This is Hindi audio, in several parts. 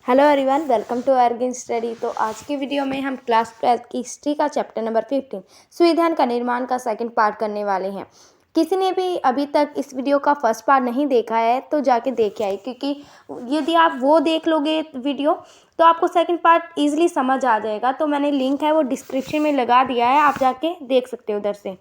Hello everyone, welcome to argen study. तो आज की वीडियो में हम क्लास 12 की हिस्ट्री का चैप्टर नंबर 15 संविधान का निर्माण का सेकंड पार्ट करने वाले हैं। किसी ने भी अभी तक इस वीडियो का फर्स्ट पार्ट नहीं देखा है तो जाके देख आए, क्योंकि यदि आप वो देख लोगे वीडियो तो आपको सेकंड पार्ट ईजिली समझ आ जाएगा। तो मैंने लिंक है वो डिस्क्रिप्शन में लगा दिया है, आप जाके देख सकते हो उधर से।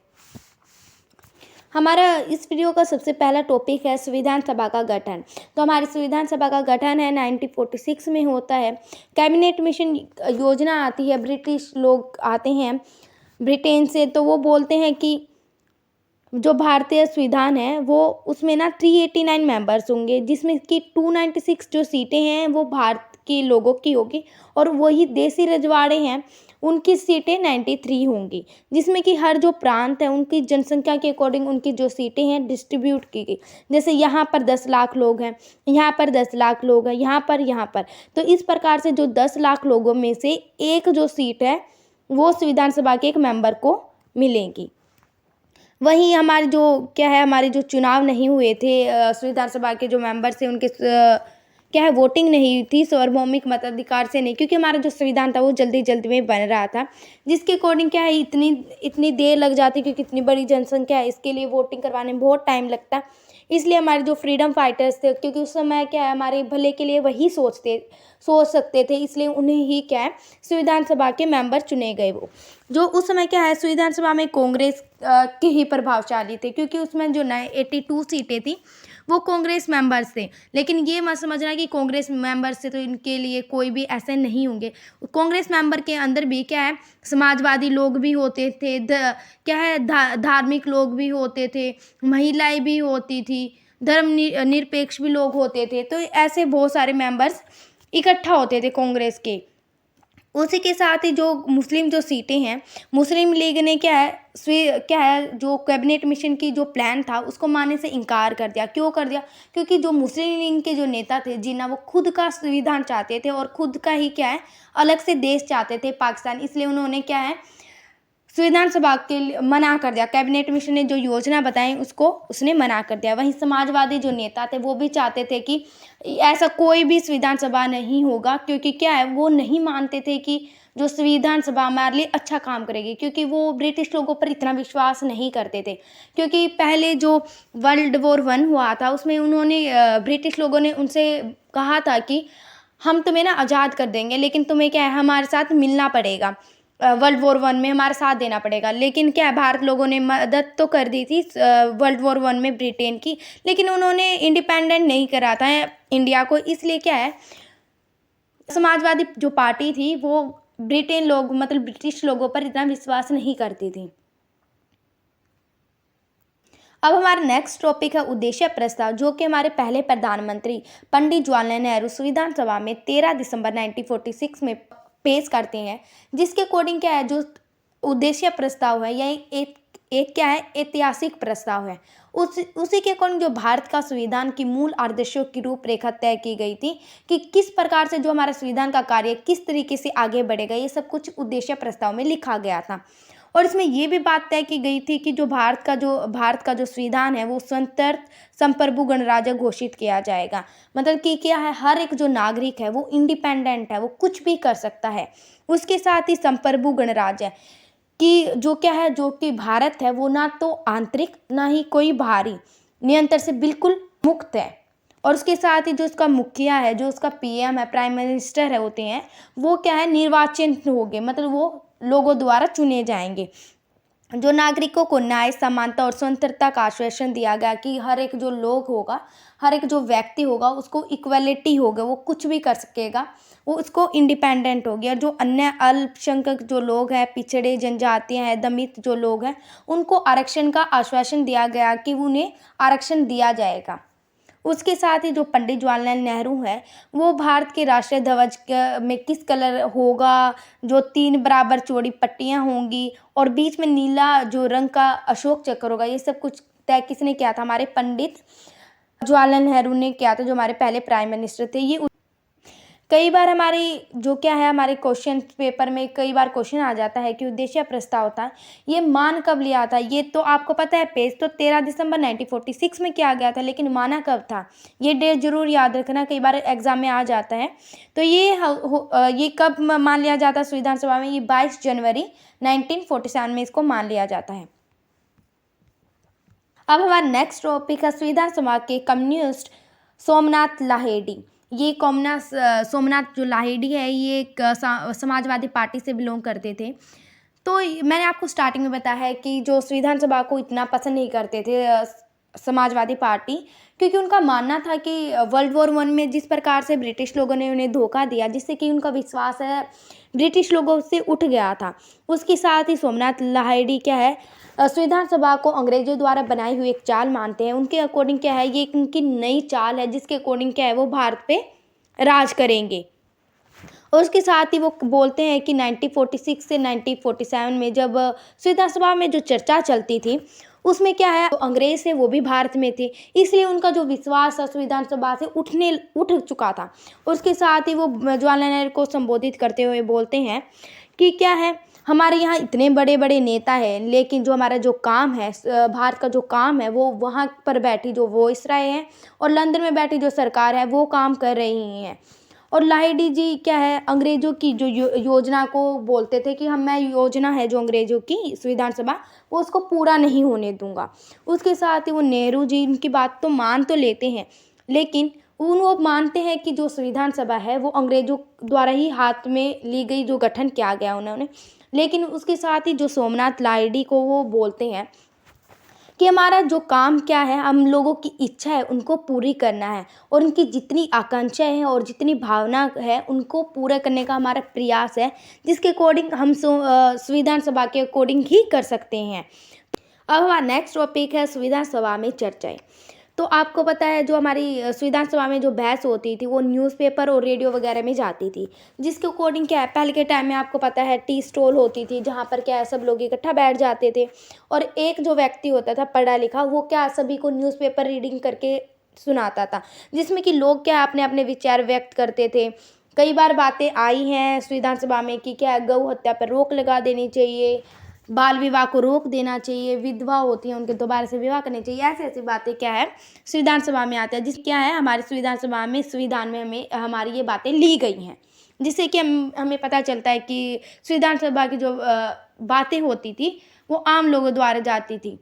हमारा इस वीडियो का सबसे पहला टॉपिक है संविधान सभा का गठन। तो हमारी संविधान सभा का गठन है 1946 में होता है। कैबिनेट मिशन योजना आती है, ब्रिटिश लोग आते हैं ब्रिटेन से, तो वो बोलते हैं कि जो भारतीय संविधान है वो उसमें ना 389 मेंबर्स होंगे, जिसमें कि 296 जो सीटें हैं वो भारत के लोगों की होगी, और वही देसी रजवाड़े हैं उनकी सीटें 93 होंगी, जिसमें कि हर जो प्रांत है उनकी जनसंख्या के अकॉर्डिंग उनकी जो सीटें हैं डिस्ट्रीब्यूट की गई। जैसे यहाँ पर 10 लाख लोग हैं, यहाँ पर 10 लाख लोग हैं, यहाँ पर। तो इस प्रकार से जो 10 लाख लोगों में से एक जो सीट है वो संविधान सभा के एक मेंबर को मिलेगी। वहीं हमारे जो क्या है, हमारे जो चुनाव नहीं हुए थे संविधान सभा के जो मेंबर्स थे उनके क्या है वोटिंग नहीं हुई थी, सार्वभौमिक मताधिकार से नहीं, क्योंकि हमारा जो संविधान था वो जल्दी जल्दी में बन रहा था, जिसके अकॉर्डिंग क्या है इतनी देर लग जाती, क्योंकि इतनी बड़ी जनसंख्या है, इसके लिए वोटिंग करवाने में बहुत टाइम लगता। इसलिए हमारे जो फ्रीडम फाइटर्स थे, क्योंकि उस समय क्या है हमारे भले के लिए वही सोच सकते थे, इसलिए उन्हें ही क्या है संविधान सभा के मेंबर चुने गए। वो जो उस समय क्या है संविधान सभा में कांग्रेस के ही प्रभावशाली थे, क्योंकि उसमें जो 82 सीटें थी वो कांग्रेस मेंबर्स थे। लेकिन ये मत समझना कि कांग्रेस मेंबर्स से तो इनके लिए कोई भी ऐसे नहीं होंगे। कांग्रेस मेंबर के अंदर भी क्या है समाजवादी लोग भी होते थे, क्या है धार्मिक लोग भी होते थे, महिलाएं भी होती थी, धर्म निरपेक्ष भी लोग होते थे। तो ऐसे बहुत सारे मेंबर्स इकट्ठा होते थे कांग्रेस के। उसी के साथ ही जो मुस्लिम जो सीटें हैं, मुस्लिम लीग ने क्या है जो कैबिनेट मिशन की जो प्लान था उसको मानने से इनकार कर दिया। क्यों कर दिया? क्योंकि जो मुस्लिम लीग के जो नेता थे जिन्ना, वो खुद का संविधान चाहते थे और खुद का ही क्या है अलग से देश चाहते थे पाकिस्तान, इसलिए उन्होंने क्या है संविधान सभा के लिए मना कर दिया। कैबिनेट मिशन ने जो योजना बताई उसको उसने मना कर दिया। वहीं समाजवादी जो नेता थे वो भी चाहते थे कि ऐसा कोई भी संविधान सभा नहीं होगा, क्योंकि क्या है वो नहीं मानते थे कि जो संविधान सभा हमारे लिए अच्छा काम करेगी, क्योंकि वो ब्रिटिश लोगों पर इतना विश्वास नहीं करते थे। क्योंकि पहले जो वर्ल्ड वॉर 1 हुआ था उसमें उन्होंने ब्रिटिश लोगों ने उनसे कहा था कि हम तुम्हें ना आज़ाद कर देंगे, लेकिन तुम्हें क्या है हमारे साथ मिलना पड़ेगा, वर्ल्ड वॉर 1 में हमारा साथ देना पड़ेगा। लेकिन क्या है भारत लोगों ने मदद तो कर दी थी वर्ल्ड वॉर 1 में ब्रिटेन की, लेकिन उन्होंने इंडिपेंडेंट नहीं करा था इंडिया को। इसलिए क्या है समाजवादी जो पार्टी थी वो ब्रिटेन लोग मतलब ब्रिटिश लोगों पर इतना विश्वास नहीं करती थी। अब हमारा नेक्स्ट टॉपिक है उद्देश्य प्रस्ताव, जो कि हमारे पहले प्रधानमंत्री पंडित जवाहरलाल नेहरू संविधान सभा में 13 दिसंबर 1946 में पेश करते हैं। जिसके अकॉर्डिंग क्या है जो उद्देश्य प्रस्ताव है यह एक क्या है ऐतिहासिक प्रस्ताव है। उसी के अकॉर्डिंग जो भारत का संविधान की मूल आदर्शों की रूपरेखा तय की गई थी कि किस प्रकार से जो हमारा संविधान का कार्य किस तरीके से आगे बढ़ेगा, ये सब कुछ उद्देश्य प्रस्ताव में लिखा गया था। और इसमें ये भी बात तय की गई थी कि जो भारत का जो संविधान है वो स्वतंत्र संप्रभु गणराज्य घोषित किया जाएगा। मतलब कि क्या है हर एक जो नागरिक है वो इंडिपेंडेंट है, वो कुछ भी कर सकता है। उसके साथ ही संप्रभु गणराज्य कि जो क्या है जो कि भारत है वो ना तो आंतरिक ना ही कोई बाहरी नियंत्रण से बिल्कुल मुक्त है। और उसके साथ ही जो उसका मुखिया है, जो उसका पीएम है, प्राइम मिनिस्टर है होते हैं, वो क्या है निर्वाचित होंगे, मतलब वो लोगों द्वारा चुने जाएंगे। जो नागरिकों को न्याय, समानता और स्वतंत्रता का आश्वासन दिया गया कि हर एक जो लोग होगा, हर एक जो व्यक्ति होगा उसको इक्वलिटी होगा, वो कुछ भी कर सकेगा, वो उसको इंडिपेंडेंट होगी। और जो अन्य अल्पसंख्यक जो लोग हैं, पिछड़े जनजातियां हैं, दलित जो लोग हैं, उनको आरक्षण का आश्वासन दिया गया कि उन्हें आरक्षण दिया जाएगा। उसके साथ ही जो पंडित जवाहरलाल नेहरू है वो भारत के राष्ट्रीय ध्वज में किस कलर होगा, जो 3 बराबर चौड़ी पट्टियां होंगी और बीच में नीला जो रंग का अशोक चक्र होगा, ये सब कुछ तय किसने किया था? हमारे पंडित जवाहरलाल नेहरू ने किया था, जो हमारे पहले प्राइम मिनिस्टर थे। ये कई बार हमारी जो क्या है हमारे क्वेश्चन पेपर में कई बार क्वेश्चन आ जाता है कि उद्देश्य प्रस्ताव था, ये मान कब लिया था? ये तो आपको पता है, पेश तो 13 दिसंबर 1946 में किया गया था, लेकिन माना कब था? ये डेट ज़रूर याद रखना, कई बार एग्ज़ाम में आ जाता है। तो ये कब मान लिया जाता है संविधान सभा में? ये 22 जनवरी 1947 में इसको मान लिया जाता है। अब हमारा नेक्स्ट टॉपिक है संविधान सभा के कम्युनिस्ट सोमनाथ लाहिड़ी। ये सोमनाथ जो लाहिड़ी है, ये एक समाजवादी पार्टी से बिलोंग करते थे। तो मैंने आपको स्टार्टिंग में बताया है कि जो संविधान सभा को इतना पसंद नहीं करते थे समाजवादी पार्टी, क्योंकि उनका मानना था कि वर्ल्ड वॉर वन में जिस प्रकार से ब्रिटिश लोगों ने उन्हें धोखा दिया, जिससे कि उनका विश्वास है ब्रिटिश लोगों से उठ गया था। उसके साथ ही सोमनाथ लाहिड़ी क्या है, संविधान सभा को अंग्रेजों द्वारा बनाई हुई एक चाल मानते हैं। उनके अकॉर्डिंग क्या है, ये एक उनकी नई चाल है, जिसके अकॉर्डिंग क्या है वो भारत पे राज करेंगे। और उसके साथ ही वो बोलते हैं कि 1946 से 1947 में जब संविधान सभा में जो चर्चा चलती थी, उसमें क्या है, तो अंग्रेज थे वो भी भारत में थे, इसलिए उनका जो विश्वास है संविधान सभा से उठ चुका था। उसके साथ ही वो जवाहरलाल नेहरू को संबोधित करते हुए बोलते हैं कि क्या है, हमारे यहाँ इतने बड़े बड़े नेता हैं, लेकिन जो हमारा जो काम है, भारत का जो काम है, वो वहाँ पर बैठी जो वॉइसराय है और लंदन में बैठी जो सरकार है वो काम कर रही हैं। और लाहिड़ी जी क्या है, अंग्रेजों की जो योजना को बोलते थे कि मैं योजना है जो अंग्रेजों की संविधान सभा, वो उसको पूरा नहीं होने दूंगा। उसके साथ ही वो नेहरू जी उनकी बात तो मान तो लेते हैं, लेकिन वो मानते हैं कि जो संविधान सभा है वो अंग्रेजों द्वारा ही हाथ में ली गई, जो गठन किया गया उन्होंने। लेकिन उसके साथ ही जो सोमनाथ लाहिड़ी को वो बोलते हैं कि हमारा जो काम क्या है, हम लोगों की इच्छा है उनको पूरी करना है, और उनकी जितनी आकांक्षाएं हैं और जितनी भावना है उनको पूरा करने का हमारा प्रयास है, जिसके अकॉर्डिंग हम संविधान सभा के अकॉर्डिंग ही कर सकते हैं। अब हमारा नेक्स्ट टॉपिक है संविधान सभा में चर्चाएं। तो आपको पता है जो हमारी संविधान सभा में जो बहस होती थी वो न्यूज़पेपर और रेडियो वगैरह में जाती थी, जिसके अकॉर्डिंग क्या है, पहले के टाइम में आपको पता है टी स्टॉल होती थी, जहाँ पर क्या है सब लोग इकट्ठा बैठ जाते थे, और एक जो व्यक्ति होता था पढ़ा लिखा, वो क्या सभी को न्यूज़पेपर रीडिंग करके सुनाता था, जिसमें कि लोग क्या अपने अपने विचार व्यक्त करते थे। कई बार बातें आई हैं संविधान सभा में कि क्या गौ हत्या पर रोक लगा देनी चाहिए, बाल विवाह को रोक देना चाहिए, विधवा होती हैं उनके दोबारा से विवाह करनी चाहिए, ऐसी ऐसी बातें क्या है संविधान सभा में आती है, जिस क्या है हमारे संविधान सभा में संविधान में हमें हमारी ये बातें ली गई हैं, जिससे कि हमें पता चलता है कि संविधान सभा की जो बातें होती थी वो आम लोगों द्वारा जाती थी।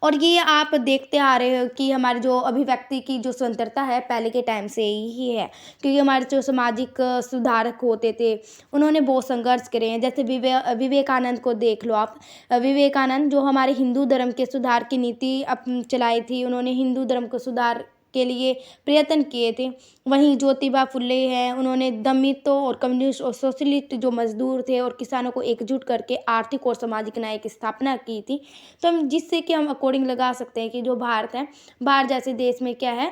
और ये आप देखते आ रहे हो कि हमारी जो अभिव्यक्ति की जो स्वतंत्रता है पहले के टाइम से ही है, क्योंकि हमारे जो सामाजिक सुधारक होते थे उन्होंने बहुत संघर्ष करे हैं। जैसे विवेकानंद को देख लो आप, विवेकानंद जो हमारे हिंदू धर्म के सुधार की नीति चलाई थी, उन्होंने हिंदू धर्म को सुधार के लिए प्रयत्न किए थे। वहीं ज्योतिबा फुले हैं, उन्होंने दलितों और कम्युनिस्ट और सोशलिस्ट जो मजदूर थे और किसानों को एकजुट करके आर्थिक और सामाजिक न्याय की स्थापना की थी। तो जिससे कि हम अकॉर्डिंग लगा सकते हैं कि जो भारत है, भारत जैसे देश में क्या है,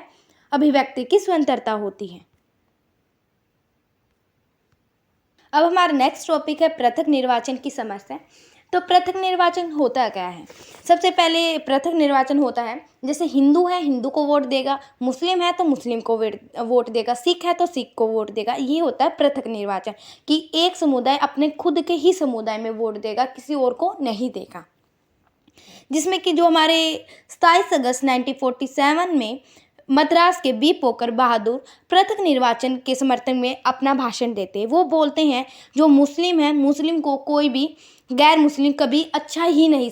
अभिव्यक्ति की स्वतंत्रता होती है। अब हमारा नेक्स्ट टॉपिक है पृथक निर्वाचन की समस्या। तो पृथक निर्वाचन होता क्या है? सबसे पहले पृथक निर्वाचन होता है, जैसे हिंदू है हिंदू को वोट देगा, मुस्लिम है तो मुस्लिम को वोट देगा, सिख है तो सिख को वोट देगा। ये होता है पृथक निर्वाचन, कि एक समुदाय अपने खुद के ही समुदाय में वोट देगा, किसी और को नहीं देगा। जिसमें कि जो हमारे 27 अगस्त 1947 में मद्रास के बी पोकर बहादुर पृथक निर्वाचन के समर्थन में अपना भाषण देते हैं। वो बोलते हैं जो मुस्लिम है, मुस्लिम को कोई भी गैर मुस्लिम कभी अच्छा ही नहीं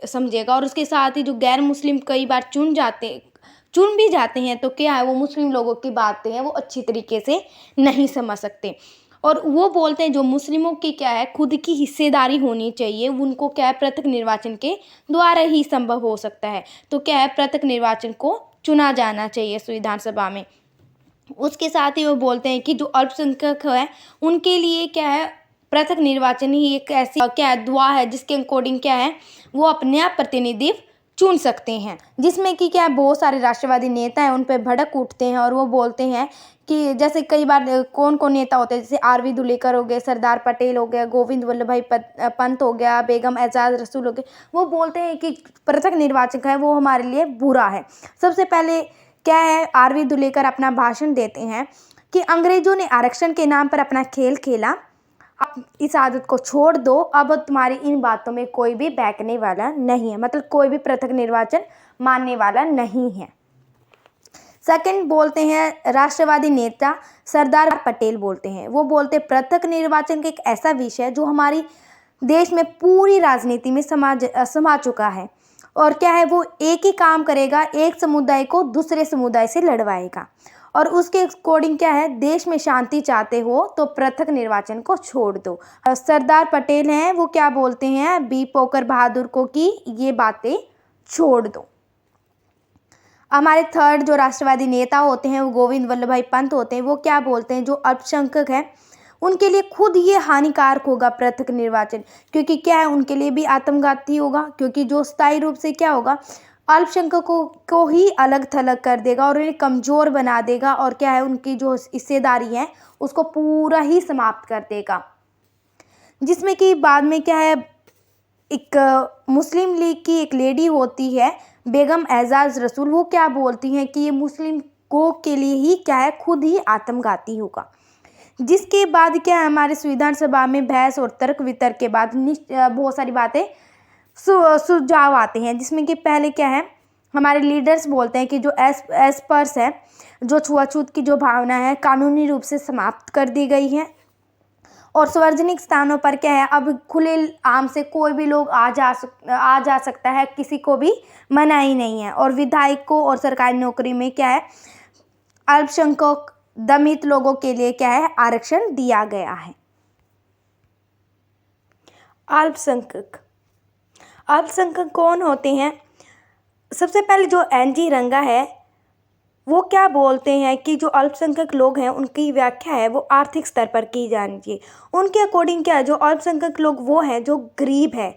समझेगा, और उसके साथ ही जो गैर मुस्लिम कई बार चुन भी जाते हैं, तो क्या है वो मुस्लिम लोगों की बातें हैं वो अच्छी तरीके से नहीं समझ सकते। और वो बोलते हैं जो मुस्लिमों की क्या है खुद की हिस्सेदारी होनी चाहिए, उनको क्या है पृथक निर्वाचन के द्वारा ही संभव हो सकता है। तो क्या है पृथक निर्वाचन को चुना जाना चाहिए संविधान सभा में। उसके साथ ही वो बोलते हैं कि जो अल्पसंख्यक है उनके लिए क्या है पृथक निर्वाचन ही एक ऐसी क्या है दुआ है, जिसके अकॉर्डिंग क्या है वो अपने आप प्रतिनिधि चुन सकते हैं। जिसमें कि क्या है बहुत सारे राष्ट्रवादी नेता हैं उन पर भड़क उठते हैं, और वो बोलते हैं कि जैसे कई बार कौन कौन नेता होते हैं, जैसे आर.वी. धुलेकर हो गए, सरदार पटेल हो गया, गोविंद वल्लभ भाई पंत हो गया, बेगम एजाज रसूल हो गए। वो बोलते हैं कि पृथक निर्वाचन है वो हमारे लिए बुरा है। सबसे पहले क्या है आर.वी. धुलेकर अपना भाषण देते हैं कि अंग्रेजों ने आरक्षण के नाम पर अपना खेल खेला, अब इस आदत को छोड़ दो, अब तुम्हारी इन बातों में कोई भी बहकने वाला नहीं है, मतलब कोई भी पृथक निर्वाचन मानने वाला नहीं है। सेकंड बोलते हैं राष्ट्रवादी नेता सरदार पटेल बोलते हैं, वो बोलते पृथक निर्वाचन का एक ऐसा विषय है जो हमारी देश में पूरी राजनीति में समा चुका है, और क्या है, वो एक ही काम करेगा, एक समुदाय को दूसरे समुदाय से लड़वाएगा, और उसके अकॉर्डिंग क्या है, देश में शांति चाहते हो तो पृथक निर्वाचन को छोड़ दो। सरदार पटेल हैं, वो क्या बोलते हैं बी पोकर बहादुर को कि ये बातें छोड़ दो। हमारे थर्ड जो राष्ट्रवादी नेता होते हैं वो गोविंद वल्लभ भाई पंत होते हैं, वो क्या बोलते हैं, जो अल्पसंख्यक हैं उनके लिए खुद ये हानिकारक होगा पृथक निर्वाचन, क्योंकि क्या है, उनके लिए भी आत्मघाती होगा, क्योंकि जो स्थायी रूप से क्या होगा, अल्पसंख्यकों को ही अलग थलग कर देगा और उन्हें कमज़ोर बना देगा, और क्या है, उनकी जो हिस्सेदारी है उसको पूरा ही समाप्त कर देगा। जिसमें कि बाद में क्या है, एक मुस्लिम लीग की एक लेडी होती है बेगम एजाज रसूल, वो क्या बोलती हैं कि ये मुस्लिम को के लिए ही क्या है, खुद ही आत्मघाती होगा। जिसके बाद क्या है, हमारे संविधान सभा में बहस और तर्क वितर्क के बाद बहुत सारी बातें सुझाव आते हैं, जिसमें कि पहले क्या है, हमारे लीडर्स बोलते हैं कि जो एस्पर्स है, जो छुआछूत की जो भावना है कानूनी रूप से समाप्त कर दी गई है, और सार्वजनिक स्थानों पर क्या है, अब खुले आम से कोई भी लोग आ जा सकता है, किसी को भी मनाही नहीं है, और विधायकों और सरकारी नौकरी में क्या है, अल्पसंख्यक दमित लोगों के लिए क्या है, आरक्षण दिया गया है। अल्पसंख्यक कौन होते हैं? सबसे पहले जो एनजी रंगा है वो क्या बोलते हैं कि जो अल्पसंख्यक लोग हैं उनकी व्याख्या है वो आर्थिक स्तर पर की जानी चाहिए। उनके अकॉर्डिंग क्या है, जो अल्पसंख्यक लोग वो हैं जो गरीब है,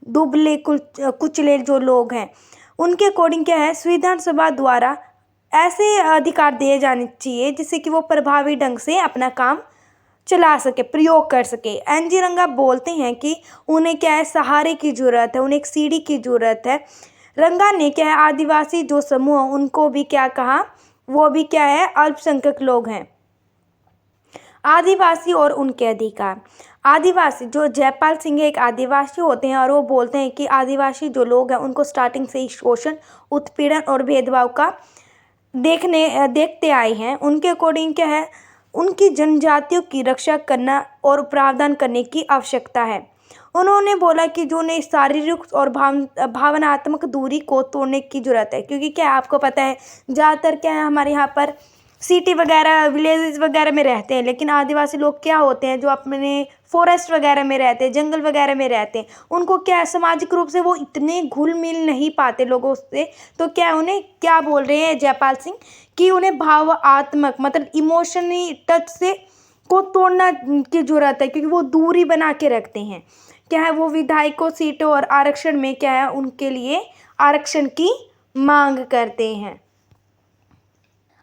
दुबले कुचले जो लोग हैं, उनके अकॉर्डिंग क्या है, संविधान सभा द्वारा ऐसे अधिकार दिए जाने चाहिए जिससे कि वो प्रभावी ढंग से अपना काम चला सके, प्रयोग कर सके। एनजी रंगा बोलते हैं कि उन्हें क्या है, सहारे की ज़रूरत है, उन्हें एक सीढ़ी की ज़रूरत है। रंगा ने क्या है, आदिवासी जो समूह उनको भी क्या कहा, वो भी क्या है, अल्पसंख्यक लोग हैं। आदिवासी और उनके अधिकार। आदिवासी जो जयपाल सिंह एक आदिवासी होते हैं और वो बोलते हैं कि आदिवासी जो लोग हैं उनको स्टार्टिंग से ही शोषण, उत्पीड़न और भेदभाव का देखते आए हैं। उनके अकॉर्डिंग क्या है, उनकी जनजातियों की रक्षा करना और प्रावधान करने की आवश्यकता है। उन्होंने बोला कि जो उन्हें शारीरिक और भावनात्मक दूरी को तोड़ने की ज़रूरत है, क्योंकि क्या आपको पता है ज़्यादातर क्या है, हमारे यहाँ पर सिटी वगैरह विलेजेस वगैरह में रहते हैं, लेकिन आदिवासी लोग क्या होते हैं जो अपने फॉरेस्ट वगैरह में रहते हैं, जंगल वगैरह में रहते हैं, उनको क्या है, सामाजिक रूप से वो इतने घुल मिल नहीं पाते लोगों से, तो क्या उन्हें क्या बोल रहे हैं जयपाल सिंह कि उन्हें भावात्मक मतलब इमोशनली टच से को तोड़ना की ज़रूरत है, क्योंकि वो दूरी बना के रखते हैं। क्या है, वो विधायकों सीटों और आरक्षण में क्या है, उनके लिए आरक्षण की मांग करते हैं।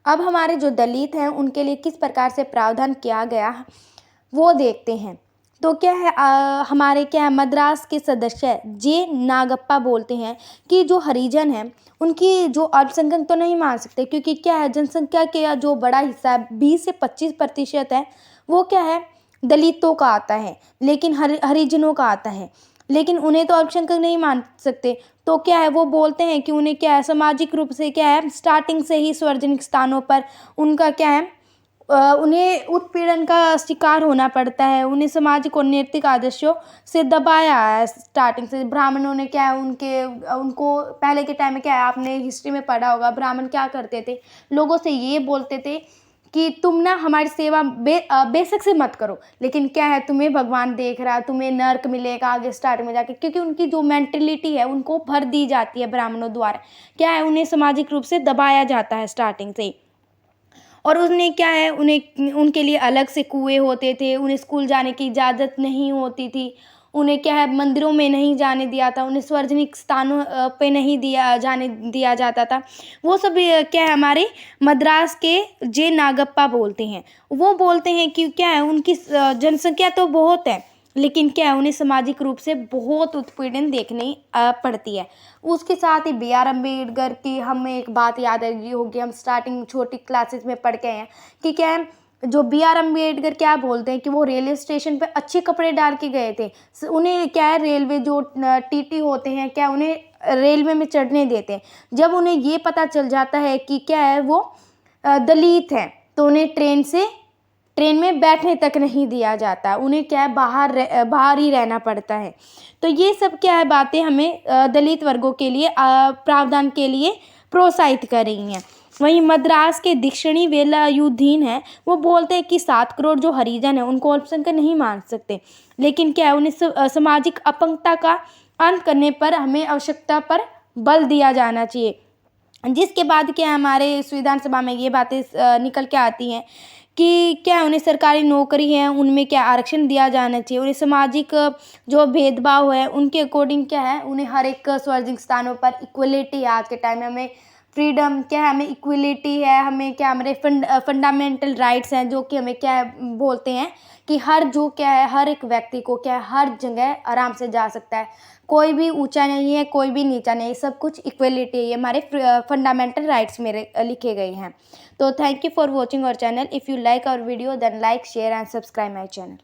अब हमारे जो दलित हैं उनके लिए किस प्रकार से प्रावधान किया गया वो देखते हैं। तो क्या है, हमारे क्या है, मद्रास के सदस्य जे नागप्पा बोलते हैं कि जो हरिजन हैं उनकी जो अल्पसंख्यक तो नहीं मान सकते, क्योंकि क्या है, जनसंख्या के जो बड़ा हिस्सा 20 से 25% है वो क्या है, दलितों का आता है, लेकिन हरिजनों का आता है, लेकिन उन्हें तो अल्पसंख्यक नहीं मान सकते। तो क्या है, वो बोलते हैं कि उन्हें क्या है, सामाजिक रूप से क्या है, स्टार्टिंग से ही सार्वजनिक स्थानों पर उनका क्या है, उन्हें उत्पीड़न का शिकार होना पड़ता है, उन्हें सामाजिक और नैतिक आदर्शों से दबाया है। स्टार्टिंग से ब्राह्मणों ने क्या है, उनको पहले के टाइम में क्या है, आपने हिस्ट्री में पढ़ा होगा, ब्राह्मण क्या करते थे, लोगों से ये बोलते थे कि तुम ना हमारी सेवा बेशक से मत करो, लेकिन क्या है, तुम्हें भगवान देख रहा है, तुम्हें नर्क मिलेगा आगे स्टार्ट में जाके, क्योंकि उनकी जो मेंटेलिटी है उनको भर दी जाती है ब्राह्मणों द्वारा। क्या है, उन्हें सामाजिक रूप से दबाया जाता है स्टार्टिंग से ही। और उन्हें क्या है, उनके लिए अलग से कुएं होते थे, उन्हें स्कूल जाने की इजाज़त नहीं होती थी, उन्हें क्या है, मंदिरों में नहीं जाने दिया था, उन्हें सार्वजनिक स्थानों पे नहीं जाने दिया जाता था। वो सब क्या है, हमारे मद्रास के जे नागप्पा बोलते हैं। वो बोलते हैं कि क्या है, उनकी जनसंख्या तो बहुत है, लेकिन क्या है, उन्हें सामाजिक रूप से बहुत उत्पीड़न देखनी पड़ती है। उसके साथ ही बी आर अम्बेडकर की हमें एक बात याद आई होगी, हम स्टार्टिंग छोटी क्लासेस में पढ़ के हैं कि क्या है, जो बी आर अम्बेडकर क्या बोलते हैं कि वो रेलवे स्टेशन पे अच्छे कपड़े डाल के गए थे। उन्हें क्या है, रेलवे जो टीटी होते हैं क्या उन्हें रेलवे में चढ़ने देते हैं। जब उन्हें ये पता चल जाता है कि क्या है वो दलित हैं, तो उन्हें ट्रेन में बैठने तक नहीं दिया जाता। उन्हें क्या है बाहर ही रहना पड़ता है। तो ये सब क्या है बातें हमें दलित वर्गों के लिए प्रावधान के लिए प्रोत्साहित कर रही हैं। वहीं मद्रास के दीक्षिणी वेलायुद्दीन है, वो बोलते हैं कि 7 करोड़ जो हरिजन है उनको अल्पसंख्यक नहीं मान सकते, लेकिन क्या है उन्हें सामाजिक अपंगता का अंत करने पर हमें आवश्यकता पर बल दिया जाना चाहिए। जिसके बाद क्या है हमारे संविधान सभा में ये बातें निकल के आती हैं कि क्या उन्हें सरकारी नौकरी है उनमें क्या आरक्षण दिया जाना चाहिए। उन्हें सामाजिक जो भेदभाव है उनके अकॉर्डिंग क्या है उन्हें हर एक सार्वजनिक स्थानों पर इक्वलिटी है। आज के टाइम में हमें फ्रीडम क्या है, हमें इक्वलिटी है, हमें क्या हमारे फंडामेंटल राइट्स हैं जो कि हमें क्या है बोलते हैं कि हर एक व्यक्ति को क्या है हर जगह आराम से जा सकता है। कोई भी ऊंचा नहीं है, कोई भी नीचा नहीं, सब कुछ इक्वलिटी है। ये हमारे फंडामेंटल राइट्स मेरे लिखे गए हैं। तो thank you for watching our channel. If you like our video then like share and subscribe my channel.